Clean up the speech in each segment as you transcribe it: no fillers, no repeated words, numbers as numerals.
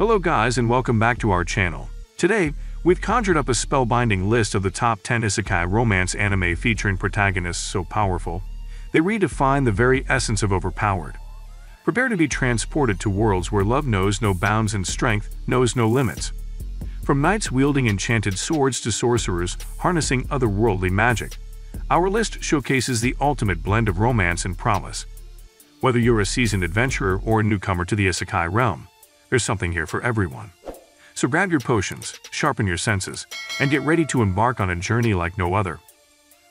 Hello guys and welcome back to our channel. Today, we've conjured up a spellbinding list of the top 10 Isekai romance anime featuring protagonists so powerful, they redefine the very essence of Overpowered. Prepare to be transported to worlds where love knows no bounds and strength knows no limits. From knights wielding enchanted swords to sorcerers harnessing otherworldly magic, our list showcases the ultimate blend of romance and prowess. Whether you're a seasoned adventurer or a newcomer to the Isekai realm, there's something here for everyone. So grab your potions, sharpen your senses, and get ready to embark on a journey like no other.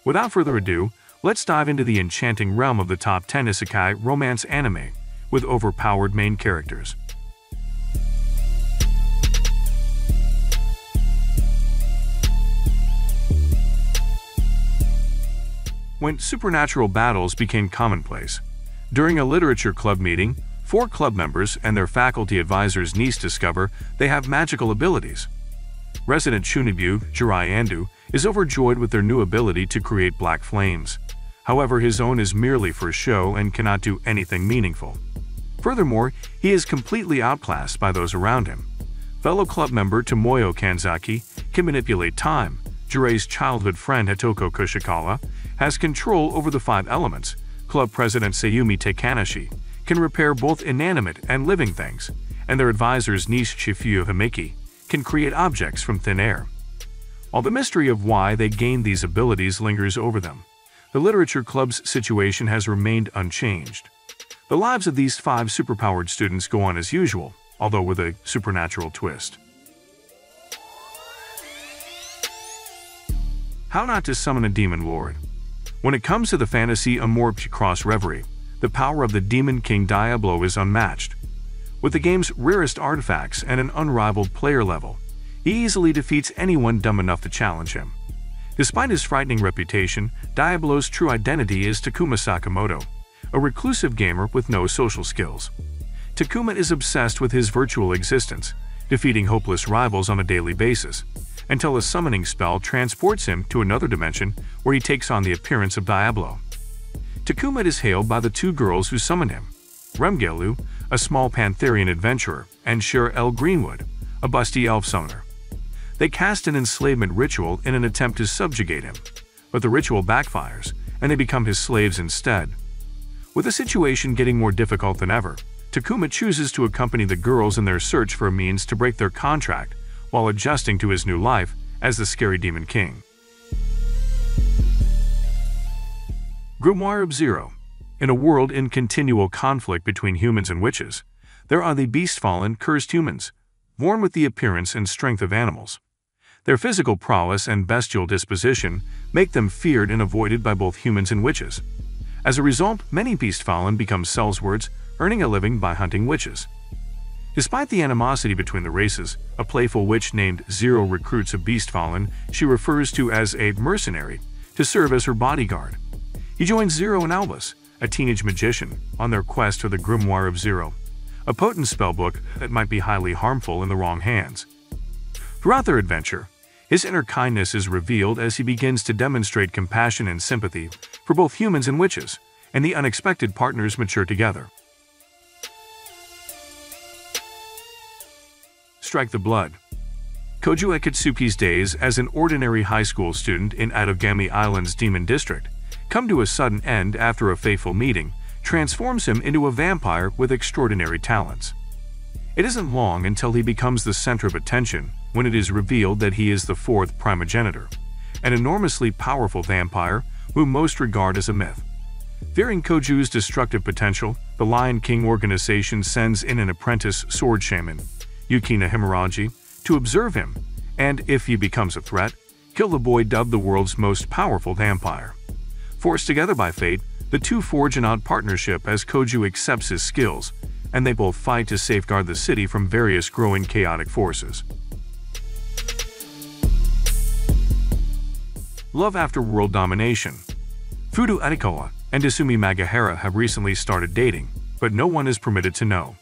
Without further ado, let's dive into the enchanting realm of the top 10 Isekai romance anime with overpowered main characters. When supernatural battles became commonplace, during a literature club meeting, 4 club members and their faculty advisor's niece discover they have magical abilities. Resident Shunibu, Jirai Andu, is overjoyed with their new ability to create black flames. However, his own is merely for show and cannot do anything meaningful. Furthermore, he is completely outclassed by those around him. Fellow club member Tomoyo Kanzaki can manipulate time. Jirai's childhood friend Hitoko Kushikawa has control over the 5 elements. Club president Sayumi Takanashi can repair both inanimate and living things, and their advisor's niece Shifuyo Himeki can create objects from thin air. While the mystery of why they gained these abilities lingers over them, the literature club's situation has remained unchanged. The lives of these 5 superpowered students go on as usual, although with a supernatural twist. How not to summon a demon lord. When it comes to the fantasy Amorph Cross Reverie, the power of the Demon King Diablo is unmatched. With the game's rarest artifacts and an unrivaled player level, he easily defeats anyone dumb enough to challenge him. Despite his frightening reputation, Diablo's true identity is Takuma Sakamoto, a reclusive gamer with no social skills. Takuma is obsessed with his virtual existence, defeating hopeless rivals on a daily basis, until a summoning spell transports him to another dimension where he takes on the appearance of Diablo. Takuma is hailed by the 2 girls who summoned him, Remgelu, a small Pantherian adventurer, and Cher El Greenwood, a busty elf summoner. They cast an enslavement ritual in an attempt to subjugate him, but the ritual backfires, and they become his slaves instead. With the situation getting more difficult than ever, Takuma chooses to accompany the girls in their search for a means to break their contract while adjusting to his new life as the scary Demon King. Grimoire of Zero. In a world in continual conflict between humans and witches, there are the beast-fallen, cursed humans, born with the appearance and strength of animals. Their physical prowess and bestial disposition make them feared and avoided by both humans and witches. As a result, many beast-fallen become sellswords, earning a living by hunting witches. Despite the animosity between the races, a playful witch named Zero recruits a beast-fallen she refers to as a mercenary to serve as her bodyguard. He joins Zero and Albus, a teenage magician, on their quest for the Grimoire of Zero, a potent spellbook that might be highly harmful in the wrong hands. Throughout their adventure, his inner kindness is revealed as he begins to demonstrate compassion and sympathy for both humans and witches, and the unexpected partners mature together. Strike the Blood. Koju Akatsuki's days as an ordinary high school student in Atogami Island's Demon District come to a sudden end after a fateful meeting transforms him into a vampire with extraordinary talents. It isn't long until he becomes the center of attention when it is revealed that he is the 4th primogenitor, an enormously powerful vampire whom most regard as a myth. Fearing Koju's destructive potential, the Lion King organization sends in an apprentice sword shaman, Yukina Himuraji, to observe him, and if he becomes a threat, kill the boy dubbed the world's most powerful vampire. Forced together by fate, the 2 forge an odd partnership as Koju accepts his skills, and they both fight to safeguard the city from various growing chaotic forces. Love after world domination. Fudo Arikawa and Isumi Magahara have recently started dating, but no one is permitted to know.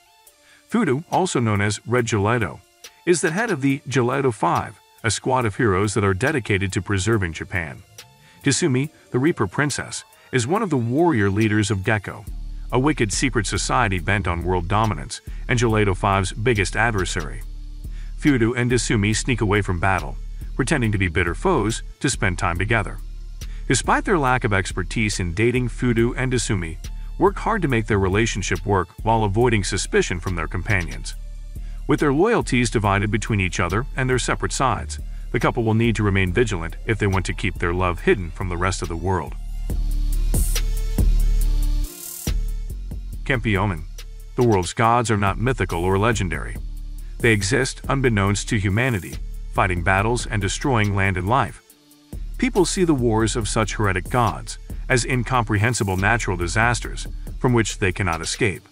Fudo, also known as Red Gelato, is the head of the Gelato 5, a squad of heroes that are dedicated to preserving Japan. Isumi, the Reaper Princess, is one of the warrior leaders of Gecko, a wicked secret society bent on world dominance, and Gelato 5's biggest adversary. Fudo and Desumi sneak away from battle, pretending to be bitter foes to spend time together. Despite their lack of expertise in dating, Fudo and Desumi work hard to make their relationship work while avoiding suspicion from their companions. With their loyalties divided between each other and their separate sides, the couple will need to remain vigilant if they want to keep their love hidden from the rest of the world. Campione. The world's gods are not mythical or legendary. They exist unbeknownst to humanity, fighting battles and destroying land and life. People see the wars of such heretic gods as incomprehensible natural disasters from which they cannot escape.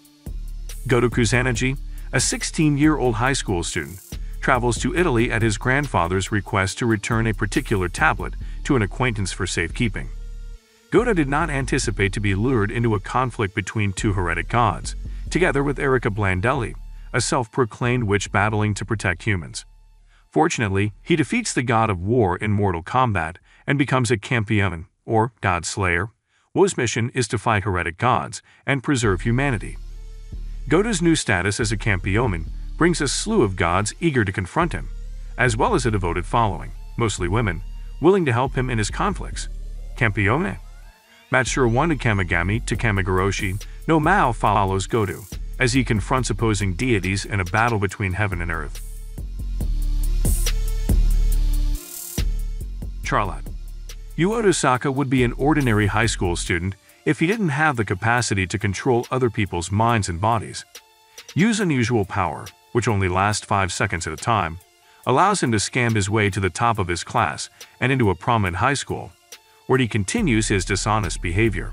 Goto Kusanagi, a 16-year-old high school student, travels to Italy at his grandfather's request to return a particular tablet to an acquaintance for safekeeping. Goto did not anticipate to be lured into a conflict between two heretic gods, together with Erica Blandelli, a self-proclaimed witch battling to protect humans. Fortunately, he defeats the god of war in mortal combat and becomes a Campione, or God Slayer, whose mission is to fight heretic gods and preserve humanity. Goto's new status as a Campione brings a slew of gods eager to confront him, as well as a devoted following, mostly women, willing to help him in his conflicts. Campione. Matsura 1 to Kamigami to Kamigoroshi, no Mao follows Goto, as he confronts opposing deities in a battle between heaven and earth. Charlotte. Yu Otosaka would be an ordinary high school student if he didn't have the capacity to control other people's minds and bodies. Yu's unusual power, which only lasts 5 seconds at a time, allows him to scam his way to the top of his class and into a prominent high school, where he continues his dishonest behavior.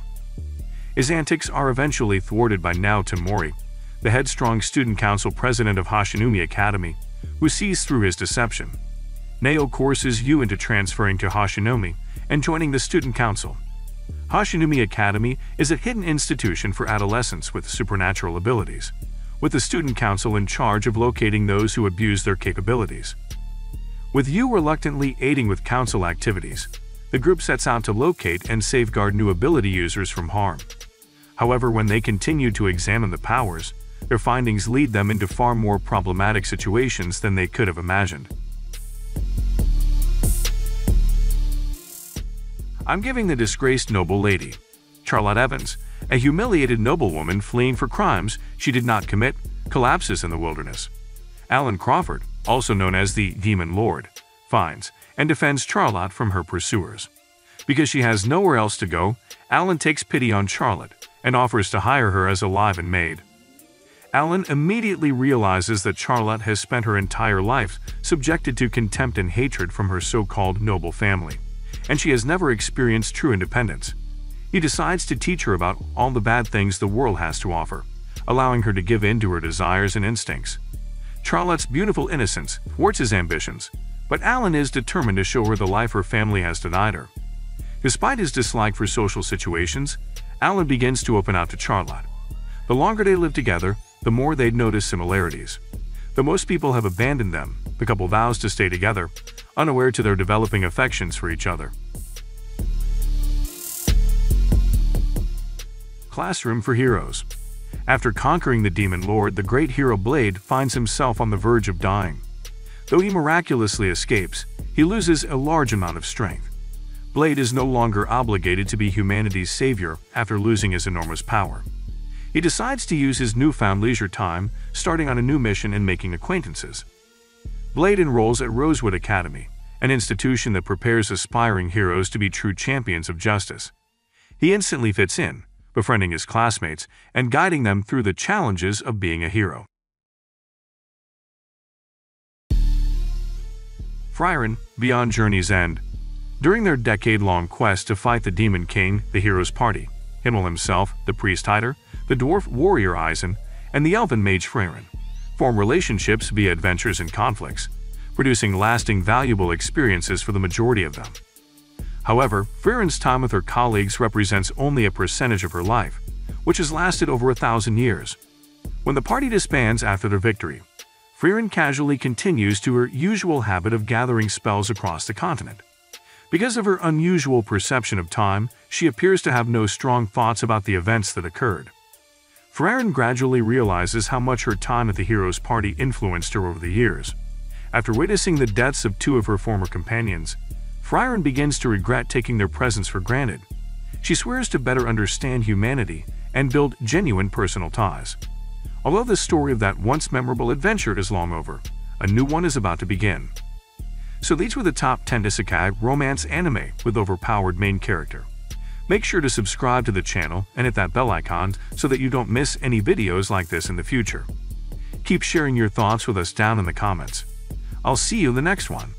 His antics are eventually thwarted by Nao Tamori, the headstrong student council president of Hashinumi Academy, who sees through his deception. Nao coerces Yu into transferring to Hashinumi and joining the student council. Hashinumi Academy is a hidden institution for adolescents with supernatural abilities, with the student council in charge of locating those who abuse their capabilities. With Yu reluctantly aiding with council activities, the group sets out to locate and safeguard new ability users from harm. However, when they continue to examine the powers, their findings lead them into far more problematic situations than they could have imagined. I'm giving the disgraced noble lady. Charlotte Evans, a humiliated noblewoman fleeing for crimes she did not commit, collapses in the wilderness. Alan Crawford, also known as the Demon Lord, finds and defends Charlotte from her pursuers. Because she has nowhere else to go, Alan takes pity on Charlotte and offers to hire her as a live-in maid. Alan immediately realizes that Charlotte has spent her entire life subjected to contempt and hatred from her so-called noble family, and she has never experienced true independence. He decides to teach her about all the bad things the world has to offer, allowing her to give in to her desires and instincts. Charlotte's beautiful innocence thwarts his ambitions, but Alan is determined to show her the life her family has denied her. Despite his dislike for social situations, Alan begins to open out to Charlotte. The longer they live together, the more they'd notice similarities. Though most people have abandoned them, the couple vows to stay together, unaware to their developing affections for each other. Classroom for Heroes. After conquering the Demon Lord, the great hero Blade finds himself on the verge of dying. Though he miraculously escapes, he loses a large amount of strength. Blade is no longer obligated to be humanity's savior after losing his enormous power. He decides to use his newfound leisure time, starting on a new mission and making acquaintances. Blade enrolls at Rosewood Academy, an institution that prepares aspiring heroes to be true champions of justice. He instantly fits in, befriending his classmates and guiding them through the challenges of being a hero. Frieren, Beyond Journey's End. During their decade-long quest to fight the Demon King, the hero's party, Himmel himself, the priest Hyder, the dwarf warrior Eisen, and the elven mage Frieren, form relationships via adventures and conflicts, producing lasting valuable experiences for the majority of them. However, Frieren's time with her colleagues represents only a percentage of her life, which has lasted over 1,000 years. When the party disbands after their victory, Frieren casually continues to her usual habit of gathering spells across the continent. Because of her unusual perception of time, she appears to have no strong thoughts about the events that occurred. Frieren gradually realizes how much her time at the hero's party influenced her over the years. After witnessing the deaths of two of her former companions, Frieren begins to regret taking their presence for granted. She swears to better understand humanity and build genuine personal ties. Although the story of that once memorable adventure is long over, a new one is about to begin. So these were the top 10 Isekai romance anime with overpowered main character. Make sure to subscribe to the channel and hit that bell icon so that you don't miss any videos like this in the future. Keep sharing your thoughts with us down in the comments. I'll see you in the next one.